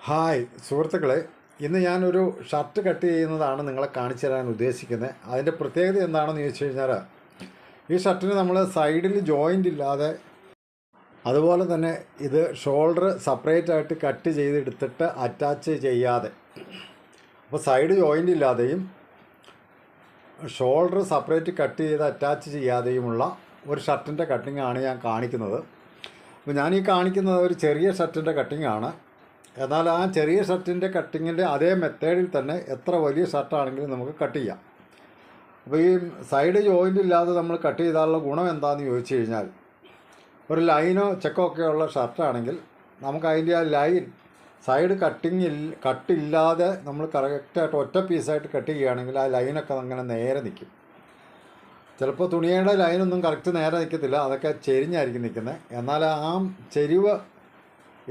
Hi സുഹൃത്തുക്കളെ, ഇന്ന് ഞാനൊരു ഷർട്ട് കട്ട് ചെയ്യുന്നതാണ് നിങ്ങളെ കാണിച്ചു തരാൻ ഉദ്ദേശിക്കുന്നത്. അതിൻ്റെ പ്രത്യേകത എന്താണെന്ന് ചോദിച്ചു കഴിഞ്ഞാൽ, ഈ ഷർട്ടിന് നമ്മൾ സൈഡിൽ ജോയിൻ്റ് ഇല്ലാതെ, അതുപോലെ തന്നെ ഇത് ഷോൾഡർ സെപ്പറേറ്റ് ആയിട്ട് കട്ട് ചെയ്തെടുത്തിട്ട് അറ്റാച്ച് ചെയ്യാതെ, അപ്പോൾ സൈഡ് ജോയിൻ്റ് ഇല്ലാതെയും ഷോൾഡർ സെപ്പറേറ്റ് കട്ട് ചെയ്ത് അറ്റാച്ച് ചെയ്യാതെയുമുള്ള ഒരു ഷർട്ടിൻ്റെ കട്ടിങ്ങാണ് ഞാൻ കാണിക്കുന്നത്. അപ്പോൾ ഞാൻ ഈ കാണിക്കുന്നത് ഒരു ചെറിയ ഷർട്ടിൻ്റെ കട്ടിങ്ങാണ്. എന്നാൽ ആ ചെറിയ ഷർട്ടിൻ്റെ കട്ടിങ്ങിൻ്റെ അതേ മെത്തേഡിൽ തന്നെ എത്ര വലിയ ഷർട്ടാണെങ്കിലും നമുക്ക് കട്ട് ചെയ്യാം. അപ്പോൾ ഈ സൈഡ് ജോയിൻ്റ് ഇല്ലാതെ നമ്മൾ കട്ട് ചെയ്താലുള്ള ഗുണം എന്താണെന്ന് ചോദിച്ചു കഴിഞ്ഞാൽ, ഒരു ലൈനോ ചെക്കോ ഒക്കെയുള്ള ഷർട്ടാണെങ്കിൽ നമുക്ക് അതിൻ്റെ ആ ലൈൻ സൈഡ് കട്ടില്ലാതെ നമ്മൾ കറക്റ്റായിട്ട് ഒറ്റ പീസായിട്ട് കട്ട് ചെയ്യുകയാണെങ്കിൽ ആ ലൈനൊക്കെ അങ്ങനെ നേരെ നിൽക്കും. ചിലപ്പോൾ തുണിയുടെ ലൈനൊന്നും കറക്റ്റ് നേരെ നിൽക്കത്തില്ല, അതൊക്കെ ചെരിഞ്ഞായിരിക്കും നിൽക്കുന്നത്. എന്നാൽ ആ ചെരിവ്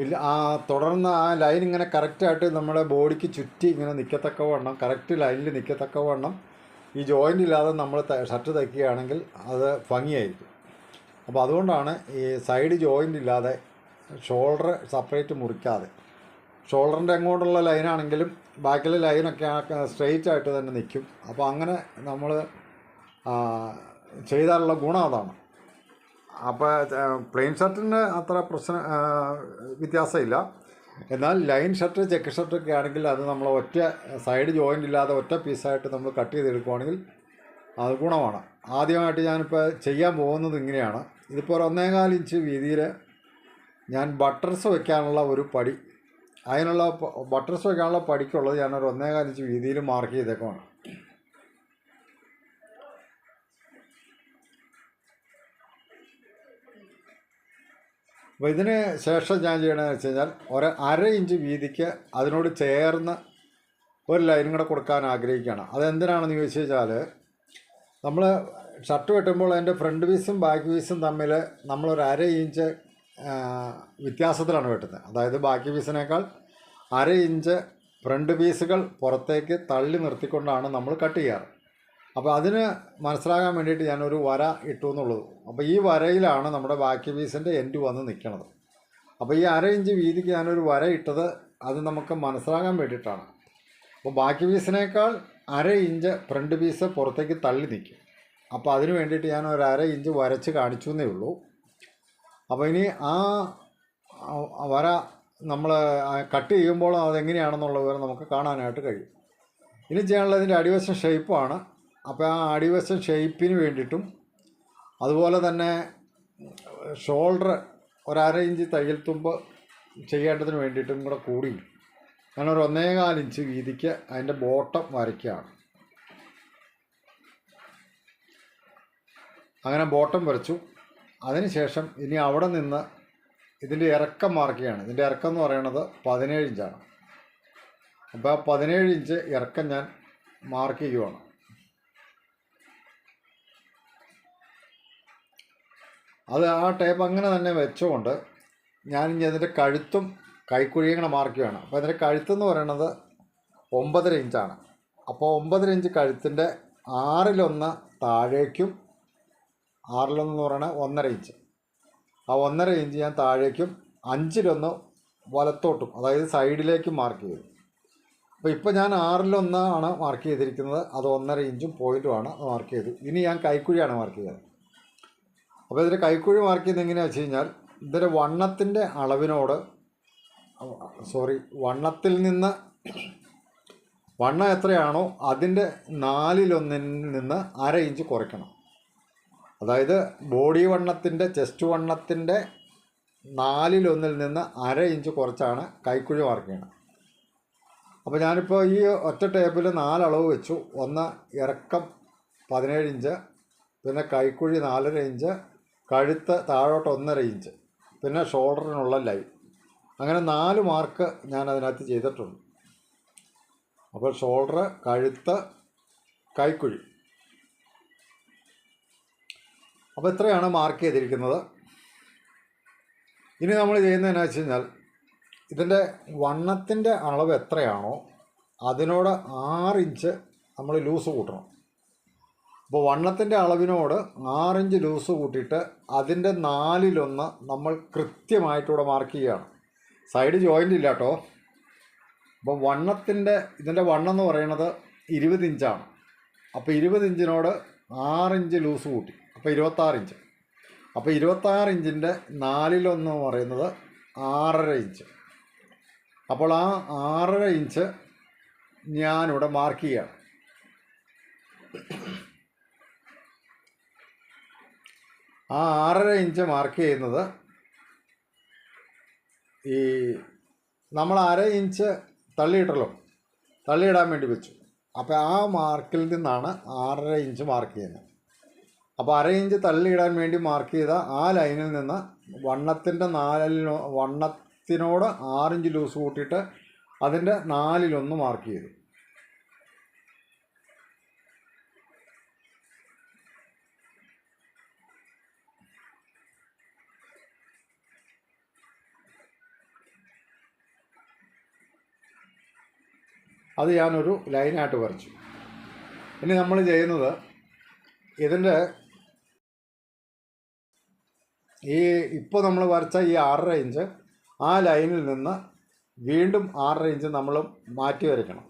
ഇല്ല, തുടർന്ന് ആ ലൈൻ ഇങ്ങനെ കറക്റ്റായിട്ട് നമ്മുടെ ബോഡിക്ക് ചുറ്റി ഇങ്ങനെ നിൽക്കത്തക്കവണ്ണം, കറക്റ്റ് ലൈനിൽ നിൽക്കത്തക്കവണ്ണം ഈ ജോയിൻ്റ് ഇല്ലാതെ നമ്മൾ ഷർട്ട് തയ്ക്കുകയാണെങ്കിൽ അത് ഭംഗിയായിരിക്കും. അപ്പോൾ അതുകൊണ്ടാണ് ഈ സൈഡ് ജോയിൻ്റ് ഇല്ലാതെ ഷോൾഡർ സെപ്പറേറ്റ് മുറിക്കാതെ, ഷോൾഡറിൻ്റെ എങ്ങോട്ടുള്ള ലൈനാണെങ്കിലും ബാക്കിലെ ലൈനൊക്കെ സ്ട്രെയിറ്റ് ആയിട്ട് തന്നെ നിൽക്കും. അപ്പോൾ അങ്ങനെ നമ്മൾ ചെയ്താലുള്ള ഗുണം അതാണ്. അപ്പോൾ പ്ലെയിൻ ഷർട്ടിന് അത്ര വ്യത്യാസമില്ല. എന്നാൽ ലൈൻ ഷർട്ട്, ചെക്ക് ഷർട്ടൊക്കെ ആണെങ്കിൽ അത് നമ്മൾ ഒറ്റ സൈഡ് ജോയിൻ്റ് ഇല്ലാതെ ഒറ്റ പീസായിട്ട് നമ്മൾ കട്ട് ചെയ്തെടുക്കുകയാണെങ്കിൽ അത് ഗുണമാണ്. ആദ്യമായിട്ട് ഞാനിപ്പോൾ ചെയ്യാൻ പോകുന്നത് ഇങ്ങനെയാണ്. ഇതിപ്പോൾ ഒരു 1.25 ഇഞ്ച് വീതിയിൽ ഞാൻ ബട്ടർസ് വയ്ക്കാനുള്ള ഒരു പടി, അതിനുള്ള ബട്ടർസ് വയ്ക്കാനുള്ള പടിക്കുള്ളത് ഞാനൊരു 1.25 ഇഞ്ച് വീതിയിൽ മാർക്ക് ചെയ്തേക്കുവാണ്. അപ്പോൾ ഇതിന് ശേഷം ഞാൻ ചെയ്യണമെന്ന് വെച്ച് കഴിഞ്ഞാൽ, 1/2 ഇഞ്ച് വീതിക്ക് അതിനോട് ചേർന്ന് ഒരു ലൈനും കൂടെ കൊടുക്കാൻ ആഗ്രഹിക്കുകയാണ്. അതെന്തിനാണെന്ന് ചോദിച്ചു കഴിഞ്ഞാൽ, നമ്മൾ ഷർട്ട് വെട്ടുമ്പോൾ അതിൻ്റെ ഫ്രണ്ട് പീസും ബാക്ക് പീസും തമ്മിൽ നമ്മളൊരു 1/2 ഇഞ്ച് വ്യത്യാസത്തിലാണ് വെട്ടുന്നത്. അതായത് ബാക്കി പീസിനേക്കാൾ 1/2 ഇഞ്ച് ഫ്രണ്ട് പീസുകൾ പുറത്തേക്ക് തള്ളി നിർത്തിക്കൊണ്ടാണ് നമ്മൾ കട്ട് ചെയ്യാറ്. അപ്പോൾ അതിന് മനസ്സിലാകാൻ വേണ്ടിയിട്ട് ഞാനൊരു വര ഇട്ടു എന്നുള്ളൂ. അപ്പോൾ ഈ വരയിലാണ് നമ്മുടെ ബാക്കി പീസിൻ്റെ എൻഡ് വന്ന് നിൽക്കുന്നത്. അപ്പോൾ ഈ 1/2 ഇഞ്ച് വീതിക്ക് ഞാനൊരു വര ഇട്ടത് അത് നമുക്ക് മനസ്സിലാകാൻ വേണ്ടിയിട്ടാണ്. അപ്പോൾ ബാക്കി പീസിനേക്കാൾ 1/2 ഇഞ്ച് ഫ്രണ്ട് പീസ് പുറത്തേക്ക് തള്ളി നിൽക്കും. അപ്പോൾ അതിന് വേണ്ടിയിട്ട് ഞാൻ ഒരു 1/2 ഇഞ്ച് വരച്ച് കാണിച്ചു എന്നേ ഉള്ളൂ. അപ്പോൾ ഇനി ആ വര നമ്മൾ കട്ട് ചെയ്യുമ്പോൾ അതെങ്ങനെയാണെന്നുള്ള വിവരം നമുക്ക് കാണാനായിട്ട് കഴിയും. ഇനി ചെയ്യാനുള്ളതിൻ്റെ അടിവശം ഷേപ്പാണ്. അപ്പോൾ ആ അടിവശം ഷേപ്പിന് വേണ്ടിയിട്ടും, അതുപോലെ തന്നെ ഷോൾഡർ ഒരു 1/2 ഇഞ്ച് തയ്യൽ തുമ്പ് ചെയ്യേണ്ടതിന് വേണ്ടിയിട്ടും കൂടെ കൂടി ഞാനൊരു 1.25 ഇഞ്ച് വീതിക്ക് അതിൻ്റെ ബോട്ടം വരയ്ക്കുകയാണ്. അങ്ങനെ ബോട്ടം വരച്ചു. അതിനുശേഷം ഇനി അവിടെ നിന്ന് ഇതിൻ്റെ ഇറക്കം മാർക്ക് ചെയ്യാണ്. ഇതിൻ്റെ ഇറക്കം എന്ന് പറയുന്നത് 17 ഇഞ്ചാണ്. അപ്പോൾ ആ 17 ഇഞ്ച് ഇറക്കം ഞാൻ മാർക്ക് ചെയ്യുവാണ്. അത് ആ ടേപ്പ് അങ്ങനെ തന്നെ വെച്ചുകൊണ്ട് ഞാനിനി അതിൻ്റെ കഴുത്തും കൈക്കുഴിയും കൂടെ മാർക്ക് ചെയ്യുകയാണ്. അപ്പോൾ അതിൻ്റെ കഴുത്തെന്ന് പറയുന്നത് 9.5 ഇഞ്ചാണ്. അപ്പോൾ 9.5 ഇഞ്ച് കഴുത്തിൻ്റെ 1/6 താഴേക്കും, 1/6 എന്ന് പറയുന്നത് 1.5 ഇഞ്ച്. ആ 1.5 ഇഞ്ച് ഞാൻ താഴേക്കും, 1/5 വലത്തോട്ടും, അതായത് സൈഡിലേക്കും മാർക്ക് ചെയ്തു. അപ്പോൾ ഇപ്പോൾ ഞാൻ 1/6 ആണ് മാർക്ക് ചെയ്തിരിക്കുന്നത്. അത് 1.5 ഇഞ്ചും പോയിൻറ്റുമാണ് മാർക്ക് ചെയ്തു. ഇനി ഞാൻ കൈക്കുഴിയാണ് മാർക്ക് ചെയ്തത്. അപ്പോൾ ഇതിൻ്റെ കൈക്കുഴി മാർക്ക് ചെയ്യുന്നത് എങ്ങനെയാണെന്ന് വെച്ച് കഴിഞ്ഞാൽ, ഇതിൻ്റെ വണ്ണത്തിൻ്റെ അളവിനോട് വണ്ണത്തിൽ നിന്ന് വണ്ണം എത്രയാണോ അതിൻ്റെ 4/1 നിന്ന് 1/2 ഇഞ്ച് കുറയ്ക്കണം. അതായത് ബോഡി വണ്ണത്തിൻ്റെ, ചെസ്റ്റ് വണ്ണത്തിൻ്റെ 4/1 നിന്ന് 1/2 ഇഞ്ച് കുറച്ചാണ് കൈക്കുഴി മാർക്ക് ചെയ്യണം. അപ്പോൾ ഞാനിപ്പോൾ ഈ ഒറ്റ ടേപ്പിൽ 4 അളവ് വെച്ചു. ഒന്ന് ഇറക്കം 17 ഇഞ്ച്, പിന്നെ കൈക്കുഴി 4.5 ഇഞ്ച്, കഴുത്ത് താഴോട്ട് 1.5 ഇഞ്ച്, പിന്നെ ഷോൾഡറിനുള്ള ലൈൻ. അങ്ങനെ 4 മാർക്ക് ഞാൻ അതിനകത്ത് ചെയ്തിട്ടുണ്ട്. അപ്പോൾ ഷോൾഡർ, കഴുത്ത്, കൈക്കുഴി, അപ്പോൾ ഇത്രയാണ് മാർക്ക് ചെയ്തിരിക്കുന്നത്. ഇനി നമ്മൾ ചെയ്യുന്നതെന്ന് വെച്ച് കഴിഞ്ഞാൽ, ഇതിൻ്റെ വണ്ണത്തിൻ്റെ അളവ് എത്രയാണോ അതിനോട് 6 ഇഞ്ച് നമ്മൾ ലൂസ് കൂട്ടണം. അപ്പോൾ വണ്ണത്തിൻ്റെ അളവിനോട് 6 ഇഞ്ച് ലൂസ് കൂട്ടിയിട്ട് അതിൻ്റെ 4/1 നമ്മൾ കൃത്യമായിട്ടിവിടെ മാർക്ക് ചെയ്യുകയാണ്. സൈഡ് ജോയിൻ്റ് ഇല്ല കേട്ടോ. അപ്പോൾ ഇതിൻ്റെ വണ്ണം എന്ന് പറയുന്നത് 20 ഇഞ്ചാണ്. അപ്പോൾ 20 ഇഞ്ചിനോട് 6 ഇഞ്ച് ലൂസ് കൂട്ടി, അപ്പോൾ 26 ഇഞ്ച്. അപ്പോൾ 26 ഇഞ്ചിൻ്റെ 4/1 എന്ന് പറയുന്നത് 6.5 ഇഞ്ച്. അപ്പോൾ ആ 6.5 ഇഞ്ച് ഞാനിവിടെ മാർക്ക് ചെയ്യുകയാണ്. ആ 6.5 ഇഞ്ച് മാർക്ക് ചെയ്യുന്നത് ഈ നമ്മൾ 1/2 ഇഞ്ച് തള്ളിയിടാൻ വേണ്ടി വെച്ചു. അപ്പോൾ ആ മാർക്കിൽ നിന്നാണ് 6.5 ഇഞ്ച് മാർക്ക് ചെയ്യുന്നത്. അപ്പോൾ 1/2 ഇഞ്ച് തള്ളിയിടാൻ വേണ്ടി മാർക്ക് ചെയ്ത ആ ലൈനിൽ നിന്ന് വണ്ണത്തിനോട് 6 ഇഞ്ച് ലൂസ് കൂട്ടിയിട്ട് അതിൻ്റെ 4/1 മാർക്ക് ചെയ്തു. അത് ഞാനൊരു ലൈനായിട്ട് വരച്ചു. ഇനി നമ്മൾ ചെയ്യുന്നത് ഇതിൻ്റെ ഇപ്പോൾ നമ്മൾ വരച്ച ഈ 6.5 ഇഞ്ച് ആ ലൈനിൽ നിന്ന് വീണ്ടും 6.5 ഇഞ്ച് നമ്മൾ മാറ്റി വരയ്ക്കണം.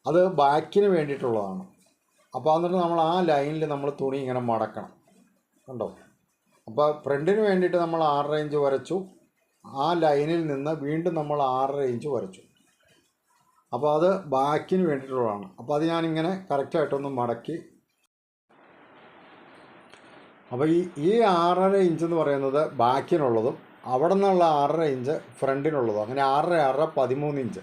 അത് ബാക്കിന് വേണ്ടിയിട്ടുള്ളതാണ്. അപ്പോൾ എന്നിട്ട് നമ്മൾ ആ ലൈനിൽ നമ്മൾ തുണി ഇങ്ങനെ മടക്കണം, കണ്ടോ. അപ്പോൾ ഫ്രണ്ടിന് വേണ്ടിയിട്ട് നമ്മൾ 6.5 ഇഞ്ച് വരച്ചു, ആ ലൈനിൽ നിന്ന് വീണ്ടും നമ്മൾ 6.5 ഇഞ്ച് വരച്ചു. അപ്പോൾ അത് ബാക്കിന് വേണ്ടിയിട്ടുള്ളതാണ്. അപ്പോൾ അത് ഞാനിങ്ങനെ കറക്റ്റായിട്ടൊന്ന് മടക്കി. അപ്പോൾ ഈ 6.5 ഇഞ്ച് എന്ന് പറയുന്നത് ബാക്കിനുള്ളതും അവിടെ നിന്നുള്ള 6.5 ഇഞ്ച് ഫ്രണ്ടിനുള്ളതും, അങ്ങനെ 6.5 13 ഇഞ്ച്.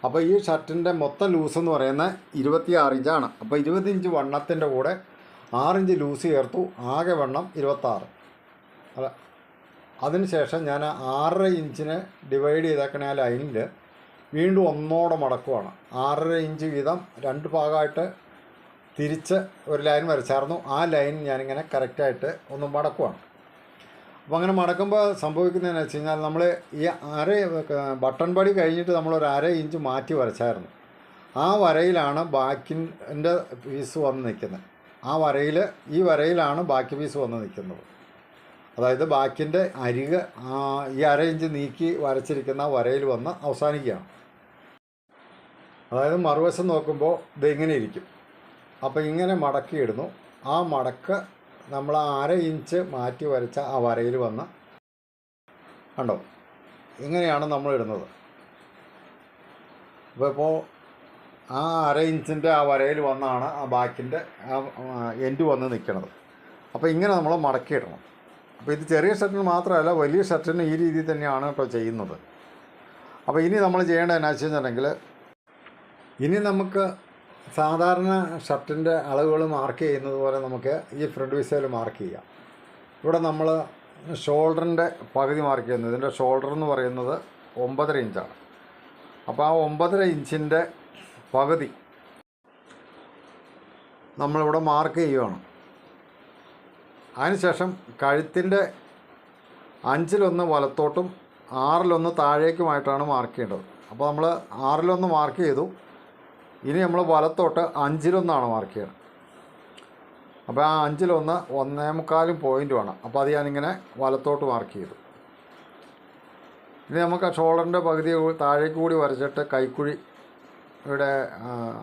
അപ്പോൾ ഈ ഷർട്ടിൻ്റെ മൊത്തം ലൂസ് എന്ന് പറയുന്നത് 26 ഇഞ്ചാണ്. അപ്പോൾ 20 ഇഞ്ച് വണ്ണത്തിൻ്റെ കൂടെ 6 ഇഞ്ച് ലൂസ് ചേർത്തു, ആകെ വണ്ണം 26. അല്ല, അതിനുശേഷം ഞാൻ 6.5 ഇഞ്ചിനെ ഡിവൈഡ് ചെയ്തേക്കണ ആ ലൈനിൽ വീണ്ടും ഒന്നോടെ മടക്കുവാണ്. 6.5 ഇഞ്ച് വീതം 2 ഭാഗമായിട്ട് തിരിച്ച് ഒരു ലൈൻ വരച്ചായിരുന്നു. ആ ലൈൻ ഞാനിങ്ങനെ കറക്റ്റായിട്ട് ഒന്ന് മടക്കുവാണ്. അപ്പോൾ അങ്ങനെ മടക്കുമ്പോൾ സംഭവിക്കുന്നതെന്ന് വെച്ച് കഴിഞ്ഞാൽ നമ്മൾ ഈ ബട്ടൺ പടി കഴിഞ്ഞിട്ട് നമ്മളൊരു 1/2 ഇഞ്ച് മാറ്റി വരച്ചായിരുന്നു. ആ വരയിലാണ് ബാക്കിൻ്റെ പീസ് വന്ന് നിൽക്കുന്നത്. ഈ വരയിലാണ് ബാക്കി പീസ് വന്ന് നിൽക്കുന്നത്. അതായത് ബാക്കിൻ്റെ അരിക് ഈ 1/2 ഇഞ്ച് നീക്കി വരച്ചിരിക്കുന്ന വരയിൽ വന്ന് അവസാനിക്കുകയാണ്. അതായത് മറുവശം നോക്കുമ്പോൾ ഇതിങ്ങനെ ഇരിക്കും. അപ്പോൾ ഇങ്ങനെ മടക്കിയിടുന്നു. ആ മടക്ക് നമ്മൾ 1/2 ഇഞ്ച് മാറ്റി വരച്ച ആ വരയിൽ വന്ന് കണ്ടോ, ഇങ്ങനെയാണ് നമ്മൾ ഇടുന്നത്. അപ്പോൾ ആ 1/2 ഇഞ്ചിൻ്റെ ആ വരയിൽ വന്നാണ് ആ ബാക്കിൻ്റെ എൻഡ് വന്ന് നിൽക്കുന്നത്. അപ്പോൾ ഇങ്ങനെ നമ്മൾ മടക്കിയിടണം. അപ്പോൾ ഇത് ചെറിയ ഷർട്ടിന് മാത്രമല്ല, വലിയ ഷർട്ടിന് ഈ രീതിയിൽ തന്നെയാണ് കേട്ടോ ചെയ്യുന്നത്. അപ്പോൾ ഇനി നമ്മൾ ചെയ്യേണ്ടത് എന്നാ വെച്ച് കഴിഞ്ഞിട്ടുണ്ടെങ്കിൽ, ഇനി നമുക്ക് സാധാരണ ഷർട്ടിൻ്റെ അളവുകൾ മാർക്ക് ചെയ്യുന്നത് പോലെ നമുക്ക് ഈ ഫ്രണ്ട് പീസിൽ മാർക്ക് ചെയ്യാം. ഇവിടെ നമ്മൾ ഷോൾഡറിൻ്റെ പകുതി മാർക്ക് ചെയ്യുന്നത്, ഇതിൻ്റെ ഷോൾഡർ എന്ന് പറയുന്നത് 9.5 ഇഞ്ചാണ്. അപ്പോൾ ആ 9.5 ഇഞ്ചിൻ്റെ പകുതി നമ്മളിവിടെ മാർക്ക് ചെയ്യുകയാണ്. അതിനുശേഷം കഴുത്തിൻ്റെ 5/1 വലത്തോട്ടും 6/1 താഴേക്കുമായിട്ടാണ് മാർക്ക് ചെയ്യേണ്ടത്. അപ്പോൾ നമ്മൾ 6/1 മാർക്ക് ചെയ്തു. ഇനി നമ്മൾ വലത്തോട്ട് 5/1 മാർക്ക് ചെയ്യണം. അപ്പോൾ ആ 5/1 1.25 പോയിൻറ്റുമാണ്. അപ്പോൾ അത് ഞാനിങ്ങനെ വലത്തോട്ട് മാർക്ക് ചെയ്തു. ഇനി നമുക്ക് ആ ഷോൾഡറിൻ്റെ പകുതി താഴേക്ക് കൂടി വരച്ചിട്ട് കൈക്കുഴിയുടെ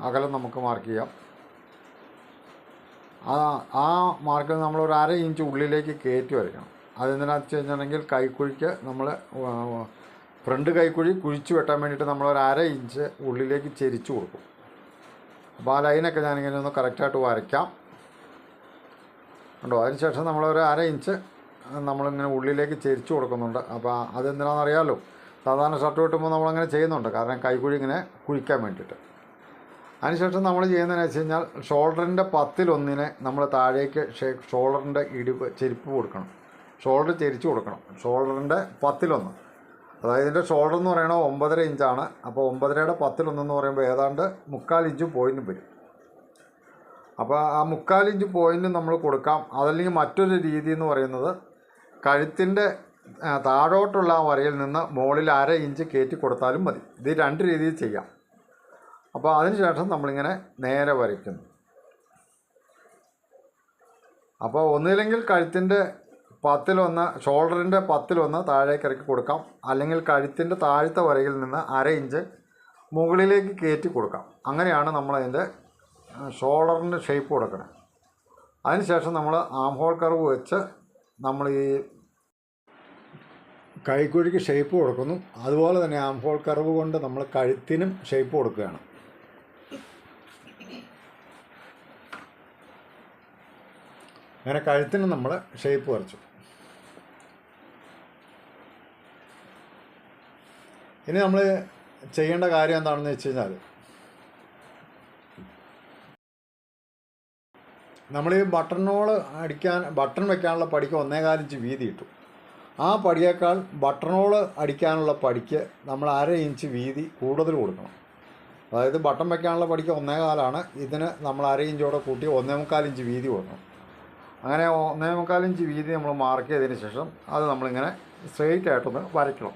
അകലം നമുക്ക് മാർക്ക് ചെയ്യാം. ആ മാർക്കിൽ നമ്മളൊരു 1/2 ഇഞ്ച് ഉള്ളിലേക്ക് കയറ്റി വരയ്ക്കണം. അതെന്തിനാണെന്ന് വെച്ച് കഴിഞ്ഞിട്ടുണ്ടെങ്കിൽ കൈക്കുഴിക്ക് നമ്മൾ ഫ്രണ്ട് കൈക്കുഴി കുഴിച്ച് വെട്ടാൻ വേണ്ടിയിട്ട് നമ്മളൊരു 1/2 ഇഞ്ച് ഉള്ളിലേക്ക് ചെരിച്ച് കൊടുക്കും. അപ്പോൾ ആ ലൈനൊക്കെ ഞാനിങ്ങനെ ഒന്ന് കറക്റ്റായിട്ട് വരയ്ക്കാം, കണ്ടോ. അതിനുശേഷം നമ്മളൊരു 1/2 ഇഞ്ച് നമ്മളിങ്ങനെ ഉള്ളിലേക്ക് ചെരിച്ച് കൊടുക്കുന്നുണ്ട്. അപ്പോൾ അതെന്തിനാണെന്നറിയാമല്ലോ, സാധാരണ ഷർട്ട് വെട്ടുമ്പോൾ നമ്മളങ്ങനെ ചെയ്യുന്നുണ്ട്, കാരണം കൈക്കുഴി ഇങ്ങനെ കുഴിക്കാൻ വേണ്ടിയിട്ട്. അതിനുശേഷം നമ്മൾ ചെയ്യുന്നതെന്ന് വെച്ച് കഴിഞ്ഞാൽ ഷോൾഡറിൻ്റെ 10/1 നമ്മൾ താഴേക്ക് ഷോൾഡറിൻ്റെ ചെരിപ്പ് കൊടുക്കണം, ഷോൾഡർ ചെരിച്ച് കൊടുക്കണം. ഷോൾഡറിൻ്റെ 10/1, അതായത് ഇതിൻ്റെ ഷോൾഡർ എന്ന് പറയുന്നത് 9.5 ഇഞ്ചാണ്. അപ്പോൾ 9.5യുടെ 10/1 എന്ന് പറയുമ്പോൾ ഏതാണ്ട് 3/4 ഇഞ്ച് പോയിൻറ്റും വരും. അപ്പോൾ ആ 3/4 ഇഞ്ച് പോയിൻറ്റ് നമ്മൾ കൊടുക്കാം. അതല്ലെങ്കിൽ മറ്റൊരു രീതി എന്ന് പറയുന്നത് കഴുത്തിൻ്റെ താഴോട്ടുള്ള ആ വരയിൽ നിന്ന് മുകളിൽ 1/2 ഇഞ്ച് കയറ്റി കൊടുത്താലും മതി. ഇത് 2 രീതിയിൽ ചെയ്യാം. അപ്പോൾ അതിനുശേഷം നമ്മളിങ്ങനെ നേരെ വരയ്ക്കുന്നു. അപ്പോൾ ഒന്നുമില്ലെങ്കിൽ കഴുത്തിൻ്റെ 10 ഷോൾഡറിൻ്റെ 10 താഴേക്ക് ഇറക്കി കൊടുക്കാം. അല്ലെങ്കിൽ കഴുത്തിൻ്റെ താഴത്തെ വരയിൽ നിന്ന് 1/2 ഇഞ്ച് മുകളിലേക്ക് കയറ്റി കൊടുക്കാം. അങ്ങനെയാണ് നമ്മളതിൻ്റെ ഷോൾഡറിൻ്റെ ഷേപ്പ് കൊടുക്കണം. അതിനുശേഷം നമ്മൾ ആം ഹോൾ കർവ് വെച്ച് നമ്മൾ ഈ കൈക്കുഴിക്ക് ഷേപ്പ് കൊടുക്കുന്നു. അതുപോലെ തന്നെ ആം ഹോൾ കർവ് കൊണ്ട് നമ്മൾ കഴുത്തിനും ഷേപ്പ് കൊടുക്കുകയാണ്. അങ്ങനെ കഴുത്തിന് നമ്മൾ ഷേപ്പ് വരച്ചു. ഇനി നമ്മൾ ചെയ്യേണ്ട കാര്യം എന്താണെന്ന് വെച്ച് കഴിഞ്ഞാൽ, നമ്മൾ ഈ ബട്ടൺ വെക്കാനുള്ള പടിക്ക് 1.25 ഇഞ്ച് വീതി ഇട്ടു. ആ പടിയേക്കാൾ ബട്ടൺ ഹോൾ അടിക്കാനുള്ള പടിക്ക് നമ്മൾ 1/2 ഇഞ്ച് വീതി കൂടുതൽ കൊടുക്കണം. അതായത് ബട്ടൺ വെക്കാനുള്ള പടിക്ക് 1.25 ഇതിന് നമ്മൾ 1/2 ഇഞ്ചോടെ കൂട്ടി 1.25 ഇഞ്ച് വീതി കൊടുക്കണം. അങ്ങനെ 1.25 ഇഞ്ച് വീതി നമ്മൾ മാർക്ക് ചെയ്തതിന് ശേഷം അത് നമ്മളിങ്ങനെ സ്ട്രെയിറ്റ് ആയിട്ടൊന്ന് വരയ്ക്കണം.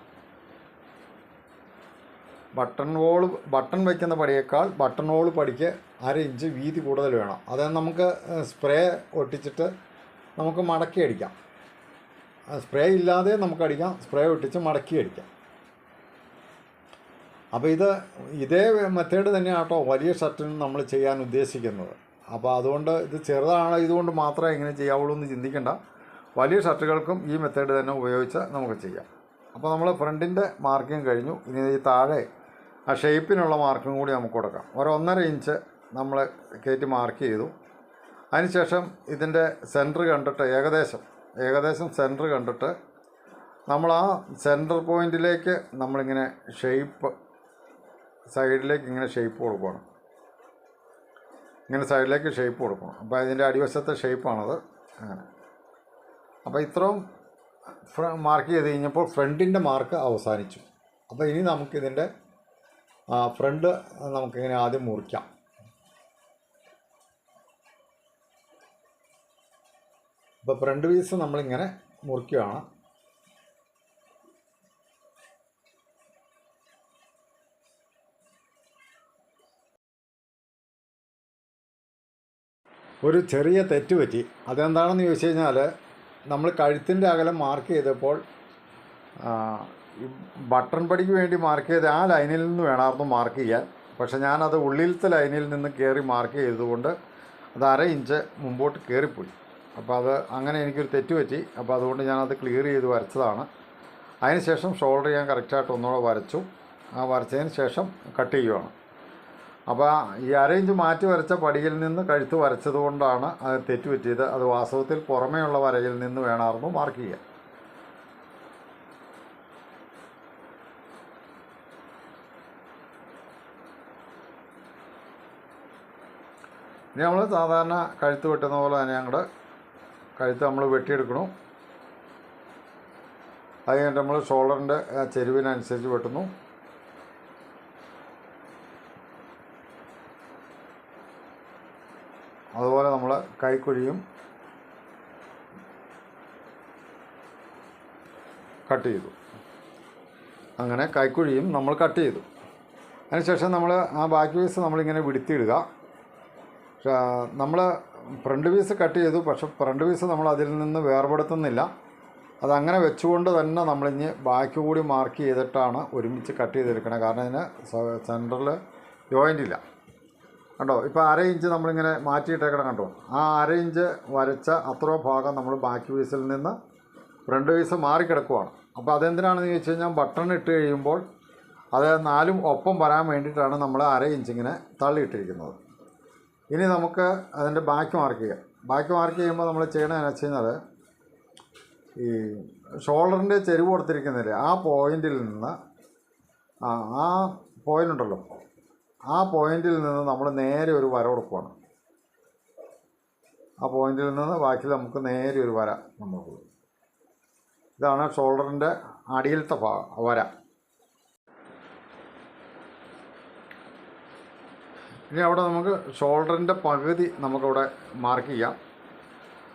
ബട്ടൺ വയ്ക്കുന്ന പടിയേക്കാൾ ബട്ടൺ ഹോൾ പടിക്ക് 1/2 ഇഞ്ച് വീതി കൂടുതൽ വേണം. അത് നമുക്ക് സ്പ്രേ ഒട്ടിച്ചിട്ട് നമുക്ക് മടക്കി അടിക്കാം. സ്പ്രേ ഇല്ലാതെ നമുക്ക് അടിക്കാം, സ്പ്രേ ഒട്ടിച്ച് മടക്കി അടിക്കാം. അപ്പോൾ ഇതേ മെത്തേഡ് തന്നെയാണ് കേട്ടോ വലിയ ഷർട്ടിന് നമ്മൾ ചെയ്യാൻ ഉദ്ദേശിക്കുന്നത്. അപ്പോൾ അതുകൊണ്ട് ഇത് ചെറുതാണ്, ഇതുകൊണ്ട് മാത്രമേ ഇങ്ങനെ ചെയ്യാവുള്ളൂ എന്ന് ചിന്തിക്കേണ്ട. വലിയ ഷർട്ടുകൾക്കും ഈ മെത്തേഡ് തന്നെ ഉപയോഗിച്ച് നമുക്ക് ചെയ്യാം. അപ്പോൾ നമ്മൾ ഫ്രണ്ടിൻ്റെ മാർക്കിങ് കഴിഞ്ഞു. ഇനി ഈ താഴെ ആ ഷേപ്പിനുള്ള മാർക്കും കൂടി നമുക്ക് കൊടുക്കാം. 1.5 ഇഞ്ച് നമ്മൾ കയറ്റി മാർക്ക് ചെയ്തു. അതിനുശേഷം ഇതിൻ്റെ സെൻറ്റർ കണ്ടിട്ട് ഏകദേശം സെൻറ്റർ കണ്ടിട്ട് നമ്മൾ ആ സെൻറ്റർ പോയിൻറ്റിലേക്ക് നമ്മളിങ്ങനെ സൈഡിലേക്ക് ഇങ്ങനെ ഷേപ്പ് കൊടുക്കണം. ഇങ്ങനെ സൈഡിലേക്ക് ഷേപ്പ് കൊടുക്കണം. അപ്പോൾ അതിൻ്റെ അടിവശത്തെ ഷേപ്പാണത്. അങ്ങനെ അപ്പോൾ ഇത്രയും മാർക്ക് ചെയ്ത് കഴിഞ്ഞപ്പോൾ ഫ്രണ്ടിൻ്റെ മാർക്ക് അവസാനിച്ചു. അപ്പോൾ ഇനി നമുക്കിതിൻ്റെ ഫ്രണ്ട് നമുക്കിങ്ങനെ ആദ്യം മുറിക്കാം. അപ്പോൾ ഫ്രണ്ട് പീസ് നമ്മളിങ്ങനെ മുറിക്കുകയാണ്. ഒരു ചെറിയ തെറ്റ് പറ്റി. അതെന്താണെന്ന് ചോദിച്ചു കഴിഞ്ഞാൽ, നമ്മൾ കഴുത്തിൻ്റെ അകലം മാർക്ക് ചെയ്തപ്പോൾ ബട്ടൺ പടിക്ക് വേണ്ടി മാർക്ക് ചെയ്ത് ആ ലൈനിൽ നിന്ന് വേണമായിരുന്നു മാർക്ക് ചെയ്യാൻ. പക്ഷേ ഞാനത് ഉള്ളിലത്തെ ലൈനിൽ നിന്ന് കയറി മാർക്ക് ചെയ്തതുകൊണ്ട് അത് 1/2 ഇഞ്ച് മുമ്പോട്ട് കയറിപ്പോയി. അപ്പോൾ അത് അങ്ങനെ എനിക്കൊരു തെറ്റ് പറ്റി. അപ്പോൾ അതുകൊണ്ട് ഞാനത് ക്ലിയർ ചെയ്ത് വരച്ചതാണ്. അതിനുശേഷം ഷോൾഡർ ഞാൻ കറക്റ്റായിട്ട് ഒന്നുകൂടെ വരച്ചു. ആ വരച്ചതിന് ശേഷം കട്ട് ചെയ്യുകയാണ്. അപ്പോൾ ഈ 1/2 ഇഞ്ച് മാറ്റി വരച്ച പടിയിൽ നിന്ന് കഴുത്ത് വരച്ചത് കൊണ്ടാണ് അത് തെറ്റ് പറ്റിയത്. അത് വാസ്തവത്തിൽ പുറമേയുള്ള വരയിൽ നിന്ന് വേണമായിരുന്നു മാർക്ക് ചെയ്യാൻ. ഇനി നമ്മൾ സാധാരണ കഴുത്ത് വെട്ടുന്ന പോലെ തന്നെ ഞങ്ങളുടെ കഴുത്ത് നമ്മൾ വെട്ടിയെടുക്കണം. അത് കഴിഞ്ഞിട്ട് നമ്മൾ ഷോൾഡറിൻ്റെ ചെരുവിനനുസരിച്ച് വെട്ടുന്നു. അതുപോലെ നമ്മൾ കൈക്കുഴിയും കട്ട് ചെയ്തു. അങ്ങനെ കൈക്കുഴിയും നമ്മൾ കട്ട് ചെയ്തു. അതിനുശേഷം നമ്മൾ ആ ബാക്ക് പീസ് നമ്മളിങ്ങനെ വിടുത്തിയിടുക. നമ്മൾ ഫ്രണ്ട് പീസ് കട്ട് ചെയ്തു. പക്ഷെ ഫ്രണ്ട് പീസ് നമ്മൾ അതിൽ നിന്ന് വേർപെടുത്തുന്നില്ല. അതങ്ങനെ വെച്ചുകൊണ്ട് തന്നെ നമ്മളിഞ്ഞ് ബാക്ക് കൂടി മാർക്ക് ചെയ്തിട്ടാണ് ഒരുമിച്ച് കട്ട് ചെയ്തെടുക്കണം. കാരണം ഇതിന് സെൻറ്ററിൽ ജോയിൻ്റ് ഇല്ല. കണ്ടോ, ഇപ്പോൾ 1/2 ഇഞ്ച് നമ്മളിങ്ങനെ മാറ്റിയിട്ടേക്കണം. കണ്ടോ, ആ 1/2 ഇഞ്ച് വരച്ച അത്ര ഭാഗം നമ്മൾ ബാക്ക് പീസിൽ നിന്ന് ഫ്രണ്ട് പീസ് മാറിക്കിടക്കുവാണ്. അപ്പോൾ അതെന്തിനാണെന്ന് ചോദിച്ചു കഴിഞ്ഞാൽ, ബട്ടൺ ഇട്ട് കഴിയുമ്പോൾ അത് 4ഉം ഒപ്പം വരാൻ വേണ്ടിയിട്ടാണ് നമ്മൾ 1/2 ഇഞ്ചിങ്ങനെ തള്ളിയിട്ടിരിക്കുന്നത്. ഇനി നമുക്ക് അതിൻ്റെ ബാക്ക് മാർക്ക് ചെയ്യാം. ബാക്ക് മാർക്ക് ചെയ്യുമ്പോൾ നമ്മൾ ചെയ്യണമെന്ന് വെച്ച് കഴിഞ്ഞാൽ, ഈ ഷോൾഡറിൻ്റെ ചെരുവ് കൊടുത്തിരിക്കുന്നില്ലേ, ആ പോയിൻറ്റിൽ നിന്ന് ആ പോയിൻ്റ് ഉണ്ടല്ലോ, ആ പോയിൻറ്റിൽ നിന്ന് നമ്മൾ നേരെ ഒരു വര കൊടുക്കുകയാണ്. ആ പോയിൻറ്റിൽ നിന്ന് ബാക്കി നമുക്ക് നേരെ ഒരു വര നമുക്ക്. ഇതാണ് ഷോൾഡറിൻ്റെ അടിയിലത്തെ വര. ഇനി അവിടെ നമുക്ക് ഷോൾഡറിൻ്റെ പകുതി നമുക്കവിടെ മാർക്ക് ചെയ്യാം.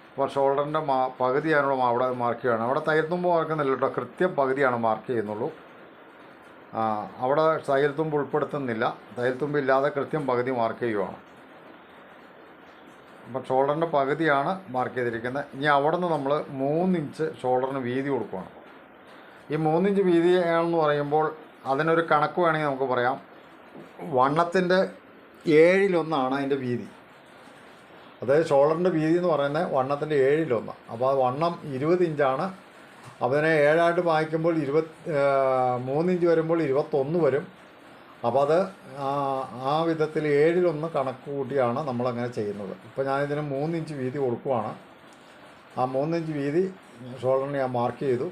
അപ്പോൾ ഷോൾഡറിൻ്റെ പകുതിയാണുള്ള അവിടെ മാർക്ക് ചെയ്യണം. അവിടെ തയ്യൽത്തുമ്പ് മാർക്കുന്നില്ല കേട്ടോ, കൃത്യം പകുതിയാണ് മാർക്ക് ചെയ്യുന്നുള്ളൂ. അവിടെ തയ്യൽത്തുമ്പ് ഉൾപ്പെടുത്തുന്നില്ല. തയ്യൽത്തുമ്പ് ഇല്ലാതെ കൃത്യം പകുതി മാർക്ക് ചെയ്യുവാണ്. അപ്പോൾ ഷോൾഡറിൻ്റെ പകുതിയാണ് മാർക്ക് ചെയ്തിരിക്കുന്നത്. ഇനി അവിടെ നിന്ന് നമ്മൾ 3 ഇഞ്ച് ഷോൾഡറിന് വീതി കൊടുക്കുകയാണ്. ഈ 3 ഇഞ്ച് വീതിയാണെന്ന് പറയുമ്പോൾ അതിനൊരു കണക്ക് വേണമെങ്കിൽ നമുക്ക് പറയാം. വണ്ണത്തിൻ്റെ 1/7 അതിൻ്റെ വീതി. അതായത് ഷോൾഡറിൻ്റെ വീതി എന്ന് പറയുന്നത് വണ്ണത്തിൻ്റെ 1/7. അപ്പോൾ അത് വണ്ണം 20 ഇഞ്ചാണ്. അപ്പോൾ അതിനെ 7 വായിക്കുമ്പോൾ 3 ഇഞ്ച് വരുമ്പോൾ 21 വരും. അപ്പോൾ അത് ആ വിധത്തിൽ 1/7 കണക്ക് കൂട്ടിയാണ് നമ്മളങ്ങനെ ചെയ്യുന്നത്. ഇപ്പോൾ ഞാനിതിന് 3 ഇഞ്ച് വീതി കൊടുക്കുവാണ്. ആ 3 ഇഞ്ച് വീതി ഷോൾഡറിന് ഞാൻ മാർക്ക് ചെയ്തു.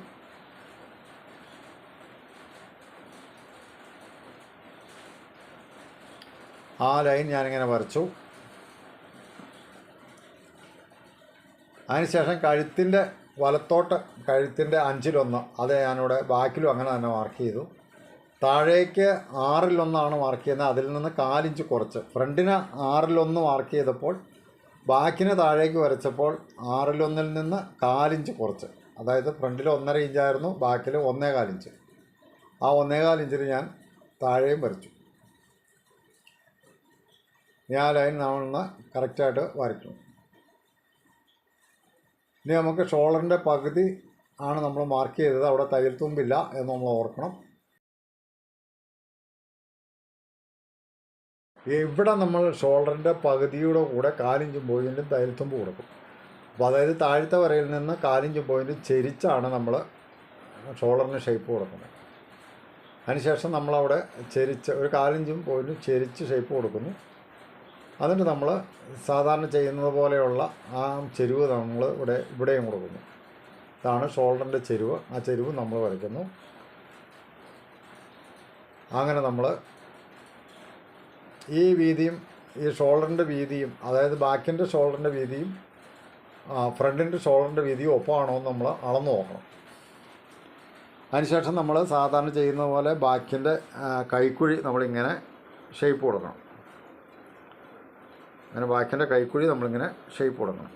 ആ ലൈൻ ഞാനിങ്ങനെ വരച്ചു. അതിനുശേഷം കഴുത്തിൻ്റെ വലത്തോട്ട് കഴുത്തിൻ്റെ 5-1 അത് ഞാനിവിടെ ബാക്കിലും അങ്ങനെ തന്നെ മാർക്ക് ചെയ്തു. താഴേക്ക് 6-1 മാർക്ക് ചെയ്യുന്നത്. അതിൽ നിന്ന് 4 ഇഞ്ച് കുറച്ച് ഫ്രണ്ടിന് 6-1 മാർക്ക് ചെയ്തപ്പോൾ ബാക്കിന് താഴേക്ക് വരച്ചപ്പോൾ 6-1 നിന്ന് 4 ഇഞ്ച് കുറച്ച്, അതായത് ഫ്രണ്ടിൽ 1.5 ഇഞ്ചായിരുന്നു, ബാക്കിൽ 1.25 ഇഞ്ച്. ആ 1.25 ഇഞ്ചിൽ ഞാൻ താഴെയും വരച്ചു. ഞാൻ ലൈൻ നമ്മളൊന്ന് കറക്റ്റായിട്ട് വരയ്ക്കും. ഇനി നമുക്ക് ഷോൾഡറിൻ്റെ പകുതി ആണ് നമ്മൾ മാർക്ക് ചെയ്തത്. അവിടെ തയ്യൽ തുമ്പില്ല എന്ന് നമ്മൾ ഓർക്കണം. ഇവിടെ നമ്മൾ ഷോൾഡറിൻ്റെ പകുതിയുടെ കൂടെ 4 ഇഞ്ച് പോയിൻറ്റും തയ്യൽ തുമ്പ് കൊടുക്കും. അപ്പോൾ അതായത് താഴത്തെ വരയിൽ നിന്ന് 4 ഇഞ്ച് പോയിൻറ്റ് ചെരിച്ചാണ് നമ്മൾ ഷോൾഡറിന് ഷേപ്പ് കൊടുക്കുന്നത്. അതിനുശേഷം നമ്മളവിടെ ചെരിച്ച് ഒരു 4 ഇഞ്ചും പോയിൻറ്റും ചെരിച്ച് ഷേപ്പ് കൊടുക്കുന്നു. എന്നിട്ട് നമ്മൾ സാധാരണ ചെയ്യുന്നത് പോലെയുള്ള ആ ചെരുവ് നമ്മൾ ഇവിടെയും കൊടുക്കുന്നു. ഇതാണ് ഷോൾഡറിൻ്റെ ചെരുവ്. ആ ചെരുവ് നമ്മൾ വരയ്ക്കുന്നു. അങ്ങനെ നമ്മൾ ഈ വീതിയും ഈ ഷോൾഡറിൻ്റെ വീതിയും, അതായത് ബാക്കിൻ്റെ ഷോൾഡറിൻ്റെ വീതിയും ഫ്രണ്ടിൻ്റെ ഷോൾഡറിൻ്റെ വീതിയും ഒപ്പമാണോ എന്ന് നമ്മൾ അളന്ന് നോക്കണം. അതിനുശേഷം നമ്മൾ സാധാരണ ചെയ്യുന്ന പോലെ ബാക്കിൻ്റെ കൈക്കുഴി നമ്മളിങ്ങനെ ഷേപ്പ് കൊടുക്കണം. അങ്ങനെ ബാക്കിൻ്റെ കൈക്കുഴി നമ്മളിങ്ങനെ ഷേപ്പ് കൊടുക്കണം.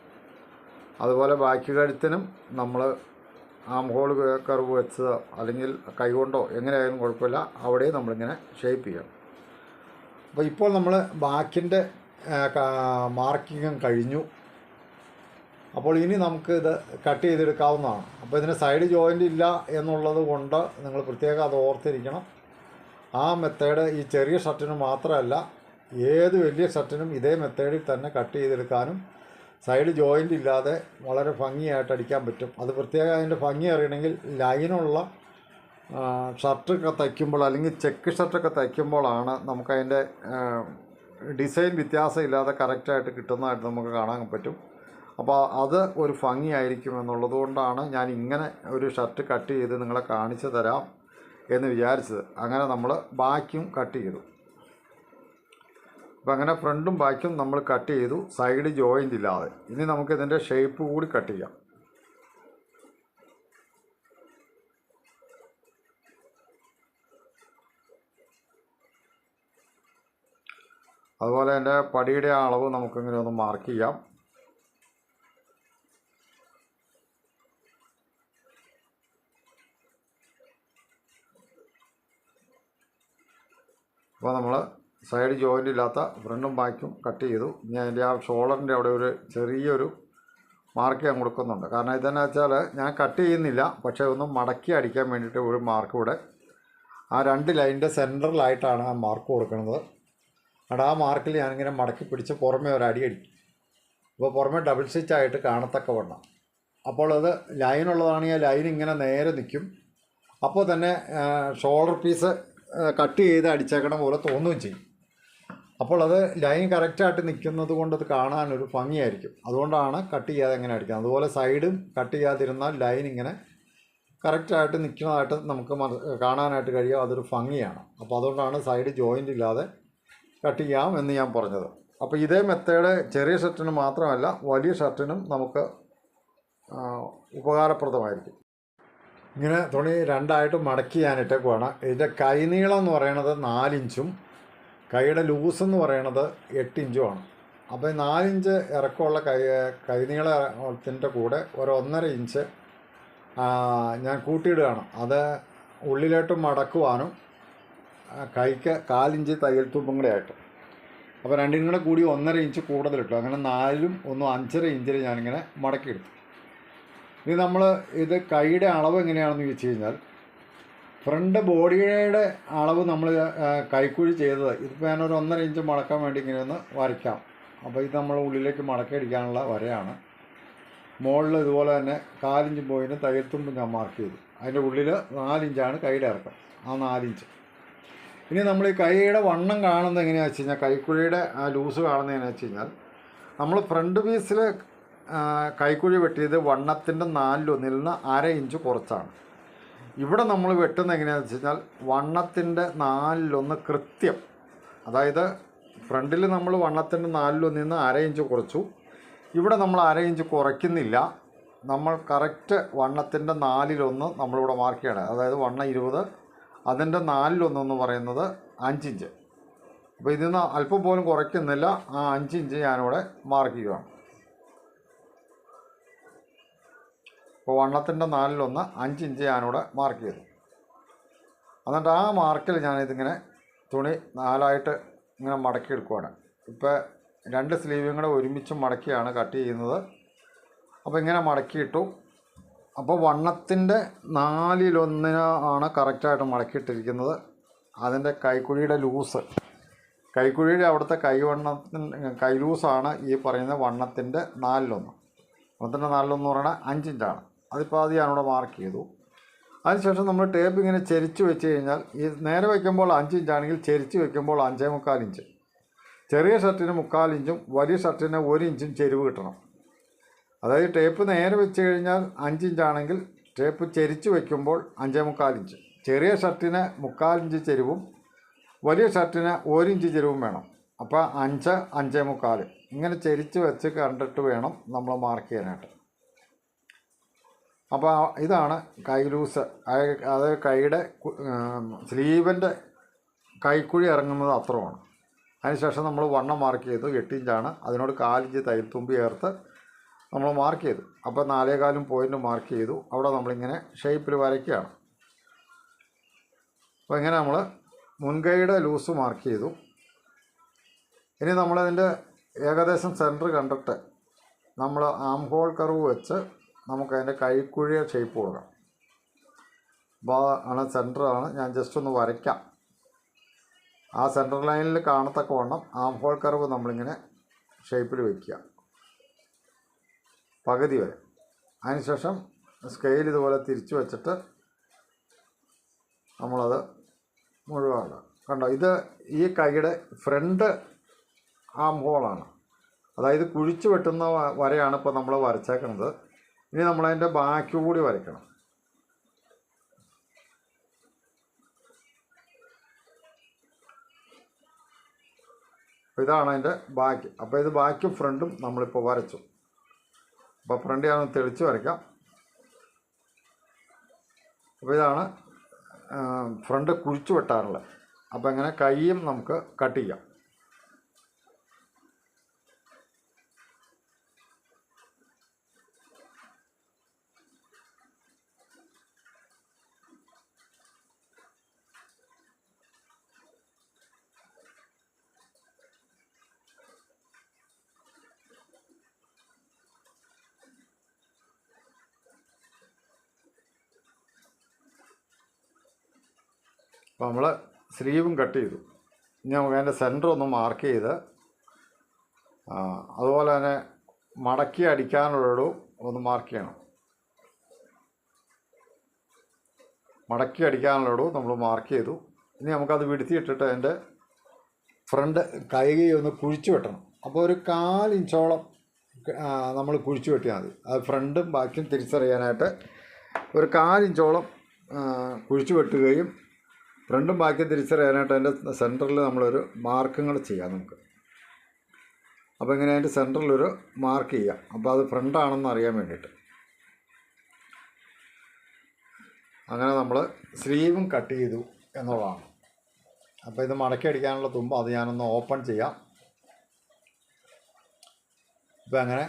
അതുപോലെ ബാക്കി കഴുത്തിനും നമ്മൾ ആം ഹോൾ കർവ് വെച്ച് അല്ലെങ്കിൽ കൈകൊണ്ടോ എങ്ങനെയായാലും കുഴപ്പമില്ല, അവിടെയും നമ്മളിങ്ങനെ ഷേപ്പ് ചെയ്യണം. അപ്പോൾ ഇപ്പോൾ നമ്മൾ ബാക്കിൻ്റെ മാർക്കിങ്ങും കഴിഞ്ഞു. അപ്പോൾ ഇനി നമുക്ക് ഇത് കട്ട് ചെയ്തെടുക്കാവുന്നതാണ്. അപ്പോൾ ഇതിന് സൈഡ് ജോയിൻ്റ് ഇല്ല എന്നുള്ളത് കൊണ്ട് നിങ്ങൾ പ്രത്യേകം അത് ഓർത്തിരിക്കണം. ആ മെത്തേഡ് ഈ ചെറിയ ഷർട്ടിന് മാത്രമല്ല, ഏത് വലിയ ഷർട്ടിനും ഇതേ മെത്തേഡിൽ തന്നെ കട്ട് ചെയ്തെടുക്കാനും സൈഡ് ജോയിൻ്റ് ഇല്ലാതെ വളരെ ഭംഗിയായിട്ട് അടിക്കാൻ പറ്റും. അത് പ്രത്യേകം അതിൻ്റെ ഭംഗി അറിയണമെങ്കിൽ ലൈനുള്ള ഷർട്ടൊക്കെ തയ്ക്കുമ്പോൾ അല്ലെങ്കിൽ ചെക്ക് ഷർട്ടൊക്കെ തയ്ക്കുമ്പോഴാണ് നമുക്കതിൻ്റെ ഡിസൈൻ വ്യത്യാസമില്ലാതെ കറക്റ്റായിട്ട് കിട്ടുന്നതായിട്ട് നമുക്ക് കാണാൻ പറ്റും. അപ്പോൾ അത് ഒരു ഭംഗിയായിരിക്കും എന്നുള്ളത് കൊണ്ടാണ് ഞാൻ ഇങ്ങനെ ഒരു ഷർട്ട് കട്ട് ചെയ്ത് നിങ്ങളെ കാണിച്ചു തരാം എന്ന് വിചാരിച്ചത്. അങ്ങനെ നമ്മൾ ബാക്കും കട്ട് ചെയ്തു. അപ്പോൾ അങ്ങനെ ഫ്രണ്ടും ബാക്കും നമ്മൾ കട്ട് ചെയ്തു, സൈഡ് ജോയിൻ്റ് ഇല്ലാതെ. ഇനി നമുക്കിതിൻ്റെ ഷേപ്പ് കൂടി കട്ട് ചെയ്യാം. അതുപോലെ എൻ്റെ പടിയുടെ അളവ് നമുക്കിങ്ങനെ ഒന്ന് മാർക്ക് ചെയ്യാം. അപ്പോൾ നമ്മൾ സൈഡ് ജോയിൻ്റ് ഇല്ലാത്ത ഫ്രണ്ടും ബാക്കും കട്ട് ചെയ്തു. ഇനി അതിൻ്റെ ആ ഷോൾഡറിൻ്റെ അവിടെ ഒരു ചെറിയൊരു മാർക്ക് ഞാൻ കൊടുക്കുന്നുണ്ട്. കാരണം ഇതെന്നു വെച്ചാൽ ഞാൻ കട്ട് ചെയ്യുന്നില്ല, പക്ഷേ ഒന്ന് മടക്കി അടിക്കാൻ വേണ്ടിയിട്ട് ഒരു മാർക്ക് ഇവിടെ ആ 2 ലൈനിൻ്റെ സെൻറ്ററിലായിട്ടാണ് ആ മാർക്ക് കൊടുക്കുന്നത്. അവിടെ ആ മാർക്കിൽ ഞാനിങ്ങനെ മടക്കി പിടിച്ച് പുറമേ ഒരു അടി അടിക്കും. അപ്പോൾ പുറമേ ഡബിൾ സ്റ്റിച്ചായിട്ട് കാണത്തക്ക വണ്ണം. അപ്പോൾ അത് ലൈനുള്ളതാണെങ്കിൽ ലൈൻ ഇങ്ങനെ നേരെ നിൽക്കും. അപ്പോൾ തന്നെ ഷോൾഡർ പീസ് കട്ട് ചെയ്ത് അടിച്ചേക്കണ പോലെ തോന്നുകയും ചെയ്യും. അപ്പോൾ അത് ലൈൻ കറക്റ്റായിട്ട് നിൽക്കുന്നത് കൊണ്ട് അത് കാണാനൊരു ഭംഗിയായിരിക്കും. അതുകൊണ്ടാണ് കട്ട് ചെയ്യാതെ എങ്ങനെ അടിക്കുന്നത്. അതുപോലെ സൈഡും കട്ട് ചെയ്യാതിരുന്നാൽ ലൈൻ ഇങ്ങനെ കറക്റ്റായിട്ട് നിൽക്കുന്നതായിട്ട് നമുക്ക് കാണാനായിട്ട് കഴിയും. അതൊരു ഭംഗിയാണ്. അപ്പോൾ അതുകൊണ്ടാണ് സൈഡ് ജോയിൻ്റ് ഇല്ലാതെ കട്ട് ചെയ്യാം എന്ന് ഞാൻ പറഞ്ഞത്. അപ്പോൾ ഇതേ മെത്തേഡ് ചെറിയ ഷർട്ടിന് മാത്രമല്ല വലിയ ഷർട്ടിനും നമുക്ക് ഉപകാരപ്രദമായിരിക്കും. ഇങ്ങനെ തുണി 2ആയിട്ട് മടക്കി ഞാനിട്ടേക്കുവാണ്. ഇതിൻ്റെ കൈനീളം എന്ന് പറയുന്നത് 4 ഇഞ്ചും കൈയുടെ ലൂസ് എന്ന് പറയുന്നത് 8 ഇഞ്ചുമാണ്. അപ്പോൾ 4 ഇഞ്ച് ഇറക്കമുള്ള കൈനീളത്തിൻ്റെ കൂടെ ഒരു 1.5 ഇഞ്ച് ഞാൻ കൂട്ടിയിടുകയാണ്. അത് ഉള്ളിലോട്ട് മടക്കുവാനും കൈക്ക് 4 ഇഞ്ച് തയ്യൽ തുമ്പും കൂടെ ആയിട്ട്. അപ്പോൾ രണ്ടിനും കൂടെ കൂടി 1.5 ഇഞ്ച് കൂടുതലിട്ടു. അങ്ങനെ 4ഉം 1 5.5 ഇഞ്ചിൽ ഞാനിങ്ങനെ മടക്കിയെടുത്തു. ഇനി നമ്മൾ ഇത് കൈയുടെ അളവ് എങ്ങനെയാണെന്ന് ചോദിച്ചു കഴിഞ്ഞാൽ, ഫ്രണ്ട് ബോഡിയുടെ അളവ് നമ്മൾ കൈക്കുഴി ചെയ്തത് ഇതിപ്പോൾ ഞാനൊരു 1.5 ഇഞ്ച് മടക്കാൻ വേണ്ടി ഇങ്ങനെ ഒന്ന് വരയ്ക്കാം. അപ്പോൾ ഇത് നമ്മൾ ഉള്ളിലേക്ക് മടക്കിയടിക്കാനുള്ള വരയാണ്. മുകളിൽ ഇതുപോലെ തന്നെ 4 ഇഞ്ച് പോയിന് തയ്യൽത്തുമ്പ് ഞാൻ മാർക്ക് ചെയ്തു. അതിൻ്റെ ഉള്ളിൽ 4 ഇഞ്ചാണ് കൈയുടെ ഇറക്കം, ആ 4 ഇഞ്ച്. ഇനി നമ്മൾ ഈ കൈയുടെ വണ്ണം കാണുന്നത് എങ്ങനെയാണെന്ന് വെച്ച് കഴിഞ്ഞാൽ, കൈക്കുഴിയുടെ ആ ലൂസ് കാണുന്നത് എങ്ങനെയാണെന്ന് വെച്ച് കഴിഞ്ഞാൽ, നമ്മൾ ഫ്രണ്ട് പീസിൽ കൈക്കുഴി വെട്ടിയത് വണ്ണത്തിൻ്റെ 4/1 1/2 ഇഞ്ച് കുറച്ചാണ്. ഇവിടെ നമ്മൾ വെട്ടുന്നത് എങ്ങനെയാണെന്ന് വെച്ച് കഴിഞ്ഞാൽ, വണ്ണത്തിൻ്റെ 4/1 കൃത്യം. അതായത് ഫ്രണ്ടിൽ നമ്മൾ വണ്ണത്തിൻ്റെ 4/1 1/2 ഇഞ്ച് കുറച്ചു. ഇവിടെ നമ്മൾ 1/2 ഇഞ്ച് കുറയ്ക്കുന്നില്ല, നമ്മൾ കറക്റ്റ് വണ്ണത്തിൻ്റെ 4/1 നമ്മളിവിടെ മാർക്ക് ചെയ്യണം. അതായത് വണ്ണം 20, അതിൻ്റെ 4/1 എന്ന് പറയുന്നത് 5 ഇഞ്ച്. അപ്പോൾ ഇതിൽ നിന്ന് അല്പം പോലും കുറയ്ക്കുന്നില്ല, ആ 5 ഇഞ്ച് ഞാനിവിടെ മാർക്ക് ചെയ്യുകയാണ്. അപ്പോൾ വണ്ണത്തിൻ്റെ 4/1 5 ഇഞ്ച് ഞാനിവിടെ മാർക്ക് ചെയ്തു. എന്നിട്ട് ആ മാർക്കിൽ ഞാനിതിങ്ങനെ തുണി 4ആയിട്ട് ഇങ്ങനെ മടക്കിയെടുക്കുവാണ്. ഇപ്പോൾ 2 സ്ലീവും കൂടെ ഒരുമിച്ച് മടക്കിയാണ് കട്ട് ചെയ്യുന്നത്. അപ്പോൾ ഇങ്ങനെ മടക്കിയിട്ടു. അപ്പോൾ വണ്ണത്തിൻ്റെ 4/1 ആണ് കറക്റ്റായിട്ട് മടക്കിയിട്ടിരിക്കുന്നത്. അതിൻ്റെ കൈക്കുഴിയുടെ ലൂസ്, കൈക്കുഴിയുടെ അവിടുത്തെ കൈ ലൂസാണ് ഈ പറയുന്ന വണ്ണത്തിൻ്റെ 4/1. വണ്ണത്തിൻ്റെ 4/1 എന്ന് പറയുന്നത് 5 ഇഞ്ചാണ്. അതിപ്പോൾ അത് ഞാനിവിടെ മാർക്ക് ചെയ്തു. അതിനുശേഷം നമ്മൾ ടേപ്പ് ഇങ്ങനെ ചെരിച്ച് വെച്ച് കഴിഞ്ഞാൽ, ഈ നേരെ വയ്ക്കുമ്പോൾ 5 ഇഞ്ചാണെങ്കിൽ ചെരിച്ച് വയ്ക്കുമ്പോൾ 5.25 ഇഞ്ച്. ചെറിയ ഷർട്ടിന് 3/4 ഇഞ്ചും വലിയ ഷർട്ടിന് 1 ഇഞ്ചും ചെരിവ് കിട്ടണം. അതായത് ടേപ്പ് നേരെ വെച്ച് കഴിഞ്ഞാൽ 5 ഇഞ്ചാണെങ്കിൽ ടേപ്പ് ചെരിച്ച് വയ്ക്കുമ്പോൾ 5.25 ഇഞ്ച്. ചെറിയ ഷർട്ടിന് 3/4 ഇഞ്ച് ചെരിവും വലിയ ഷർട്ടിന് 1 ഇഞ്ച് ചെരിവും വേണം. അപ്പോൾ 5, 5.25 ഇങ്ങനെ ചെരിച്ച് വെച്ച് കണ്ടിട്ട് വേണം നമ്മൾ മാർക്ക് ചെയ്യാനായിട്ട്. അപ്പോൾ ഇതാണ് കൈ ലൂസ്. അതായത് കൈയുടെ സ്ലീവിൻ്റെ കൈക്കുഴി ഇറങ്ങുന്നത് അത്രയാണ്. അതിനുശേഷം നമ്മൾ വണ്ണം മാർക്ക് ചെയ്തു 8 ഇഞ്ചാണ്. അതിനോട് 4 ഇഞ്ച് തയ്യൽ തുമ്പി ചേർത്ത് നമ്മൾ മാർക്ക് ചെയ്തു. അപ്പോൾ 4.25 പോയിൻ്റ് മാർക്ക് ചെയ്തു. അവിടെ നമ്മളിങ്ങനെ ഷേപ്പിൽ വരയ്ക്കുകയാണ്. അപ്പോൾ ഇങ്ങനെ നമ്മൾ മുൻകൈയുടെ ലൂസ് മാർക്ക് ചെയ്തു. ഇനി നമ്മളതിൻ്റെ ഏകദേശം സെൻറ്റർ കണ്ടിട്ട് നമ്മൾ ആം ഹോൾ കർവ് വെച്ച് നമുക്കതിൻ്റെ കൈക്കുഴിയെ ഷേപ്പ് കൊടുക്കാം. അപ്പോൾ ആണ് സെൻറ്ററാണ്. ഞാൻ ജസ്റ്റ് ഒന്ന് വരയ്ക്കാം. ആ സെൻറ്റർ ലൈനിൽ കാണത്തക്കവണ്ണം ആം ഹോൾ കർവ് നമ്മളിങ്ങനെ ഷേപ്പിൽ വയ്ക്കുക, പകുതി വരെ. അതിനുശേഷം സ്കെയിൽ ഇതുപോലെ തിരിച്ചു വെച്ചിട്ട് നമ്മളത് മുഴുവൻ കണ്ടോ. ഇത് ഈ കൈയുടെ ഫ്രണ്ട് ആം ഹോളാണ്. അതായത് കുഴിച്ച് വെട്ടുന്ന വരയാണ് ഇപ്പോൾ നമ്മൾ വരച്ചേക്കുന്നത്. ഇനി നമ്മളതിൻ്റെ ബാക്കി കൂടി വരയ്ക്കണം. ഇതാണ് അതിൻ്റെ ബാക്കി. അപ്പോൾ ഇത് ബാക്കും ഫ്രണ്ടും നമ്മളിപ്പോൾ വരച്ചു. അപ്പോൾ ഫ്രണ്ട് ഞാൻ തെളിച്ച് വരയ്ക്കാം. അപ്പോൾ ഇതാണ് ഫ്രണ്ട് കുഴിച്ച് വെട്ടാറുള്ളത്. അപ്പോൾ ഇങ്ങനെ കൈയും നമുക്ക് കട്ട് ചെയ്യാം. അപ്പോൾ നമ്മൾ സ്ലീവും കട്ട് ചെയ്തു. ഇനി നമുക്ക് അതിൻ്റെ സെൻറ്റർ ഒന്ന് മാർക്ക് ചെയ്ത് അതുപോലെ തന്നെ മടക്കി അടിക്കാനുള്ളൊരു ഒന്ന് മാർക്ക് ചെയ്യണം. മടക്കി അടിക്കാനുള്ളൊരു നമ്മൾ മാർക്ക് ചെയ്തു. ഇനി നമുക്കത് വിടുത്തിയിട്ടിട്ട് അതിൻ്റെ ഫ്രണ്ട് കൈ ഒന്ന് കുഴിച്ച് വെട്ടണം. അപ്പോൾ ഒരു 4 ഇഞ്ചോളം നമ്മൾ കുഴിച്ച് വെട്ടിയാൽ മതി. അത് ഫ്രണ്ടും ബാക്കിയും തിരിച്ചറിയാനായിട്ട് ഒരു 4 ഇഞ്ചോളം കുഴിച്ച് വെട്ടുകയും ഫ്രണ്ടും ബാക്കിയും തിരിച്ചറിയാനായിട്ട് അതിൻ്റെ സെൻറ്ററിൽ നമ്മളൊരു മാർക്കുകൾ ചെയ്യാം നമുക്ക്. അപ്പോൾ ഇങ്ങനെ അതിൻ്റെ സെൻറ്ററിലൊരു മാർക്ക് ചെയ്യാം. അപ്പോൾ അത് ഫ്രണ്ടാണെന്ന് അറിയാൻ വേണ്ടിയിട്ട്. അങ്ങനെ നമ്മൾ സ്ലീവും കട്ട് ചെയ്തു എന്നുള്ളതാണ്. അപ്പോൾ ഇത് മടക്കി അടിക്കാനുള്ള തുമ്പ് അത് ഞാനൊന്ന് ഓപ്പൺ ചെയ്യാം. ഇപ്പോൾ അങ്ങനെ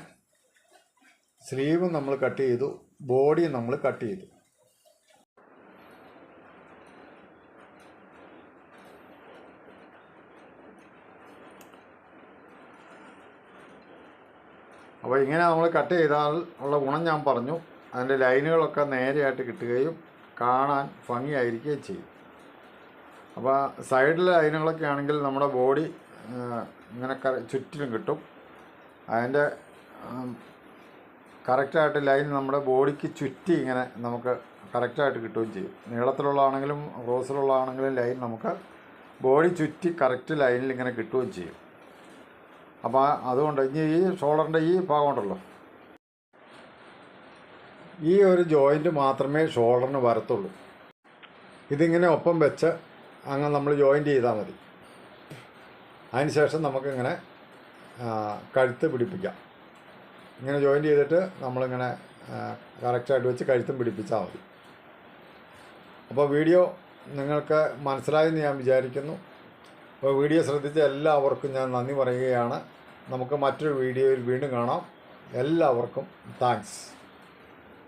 സ്ലീവും നമ്മൾ കട്ട് ചെയ്തു, ബോഡിയും നമ്മൾ കട്ട് ചെയ്തു. അപ്പോൾ ഇങ്ങനെ നമ്മൾ കട്ട് ചെയ്താൽ ഉള്ള ഗുണം ഞാൻ പറഞ്ഞു. അതിൻ്റെ ലൈനുകളൊക്കെ നേരെയായിട്ട് കിട്ടുകയും കാണാൻ ഭംഗിയായിരിക്കുകയും ചെയ്യും. അപ്പോൾ സൈഡിലെ ലൈനുകളൊക്കെ ആണെങ്കിൽ നമ്മുടെ ബോഡി ഇങ്ങനെ ചുറ്റിലും കിട്ടും. അതിൻ്റെ കറക്റ്റായിട്ട് ലൈൻ നമ്മുടെ ബോഡിക്ക് ചുറ്റി ഇങ്ങനെ നമുക്ക് കറക്റ്റായിട്ട് കിട്ടുകയും ചെയ്യും. നീളത്തിലുള്ളതാണെങ്കിലും ക്രോസിലുള്ളതാണെങ്കിലും ലൈൻ നമുക്ക് ബോഡി ചുറ്റി കറക്റ്റ് ലൈനിൽ ഇങ്ങനെ കിട്ടുകയും ചെയ്യും. അപ്പോൾ അതുകൊണ്ട് ഇനി ഈ ഷോൾഡറിൻ്റെ ഈ ഭാഗം ഉണ്ടല്ലോ, ഈ ഒരു ജോയിൻറ്റ് മാത്രമേ ഷോൾഡറിന് വരത്തുള്ളൂ. ഇതിങ്ങനെ ഒപ്പം വെച്ച് അങ്ങ് നമ്മൾ ജോയിൻറ്റ് ചെയ്താൽ മതി. അതിനുശേഷം നമുക്കിങ്ങനെ കഴുത്ത് പിടിപ്പിക്കാം. ഇങ്ങനെ ജോയിൻറ്റ് ചെയ്തിട്ട് നമ്മളിങ്ങനെ കറക്റ്റായിട്ട് വെച്ച് കഴുത്തും പിടിപ്പിച്ചാൽ മതി. അപ്പോൾ വീഡിയോ നിങ്ങൾക്ക് മനസ്സിലായെന്ന് ഞാൻ വിചാരിക്കുന്നു. അപ്പോൾ വീഡിയോ ശ്രദ്ധിച്ച എല്ലാവർക്കും ഞാൻ നന്ദി പറയുകയാണ്. നമുക്ക് മറ്റൊരു വീഡിയോയിൽ വീണ്ടും കാണാം. എല്ലാവർക്കും താങ്ക്സ്.